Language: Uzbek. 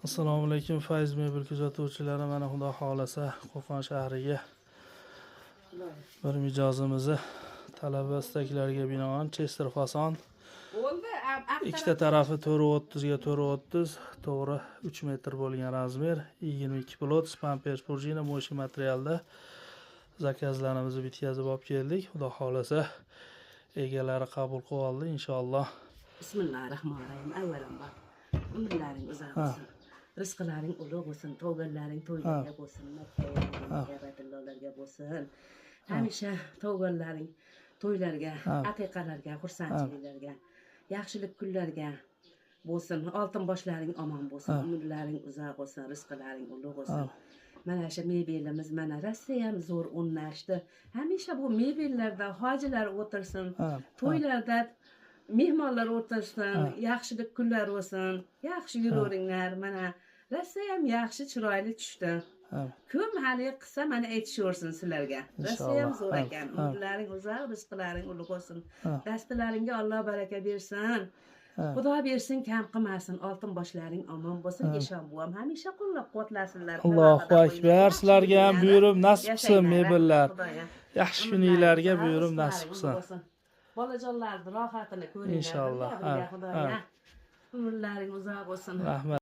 Assalomu alaykum Fayz mebel kuzatuvchilari, mana xudo xolasa Qo'qon shahriga bir mijozimizni talab va istaklariga binoan Chester fason ikkita tarafi 430 ga 430, to'g'ri 3 metr bo'lgan razmer, 22 plot, spampers prujina mo'shi materialda zakazlarimizni bitkazib olib keldik. Xudo xolasa egalari qabul qilib oldi inshaalloh. Bismillahirrahmanirrahim. Avvalambor umrlaring uzoq bo'lsin. Rizqlaring ulug' bo'lsin, tug'ganlaring to'ylarga bo'lsin, makkalarga bo'lsin. Hamisha tug'ganlaring to'ylarga, aqiqalarga, xursandchiliklarga, yaxshilik kunlarga bo'lsin. Oltin boshlaring omon bo'lsin, umrlaring uzoq bo'lsin, rizqlaring ulug' bo'lsin. Mana shu mebelimiz, mana Rossiya ham zo'r o'rnashdi. Hamisha bu mebellarda hojilar o'tirsin, to'ylarda mehmonlar o'tirsin, yaxshilik kunlar bo'lsin, yaxshi yuravringlar. Mana Rossiya ham yaxshi chiroyli tushdi. Kim hali qilsa mana aytishaversin sizlarga. Rossiya ham zo'r ekan. Umrlaring uzoq, rizqlaring ulug' bo'lsin. Dastlaringga Alloh baraka bersin. Xudo bersin, kam qilmasin. Oltin boshlaring omon bo'lsin. Eshon buvam hamisha qo'llab-quvvatlasinlar. Allohu akbar. Sizlarga ham buyurim nasib qilsin mebellar. Yaxshi kuninglarga buyurim nasib qilsin. Bolajonlarning rohatini ko'ringlar. Inshaalloh. Umrlaring uzoq bo'lsin. Rahmat.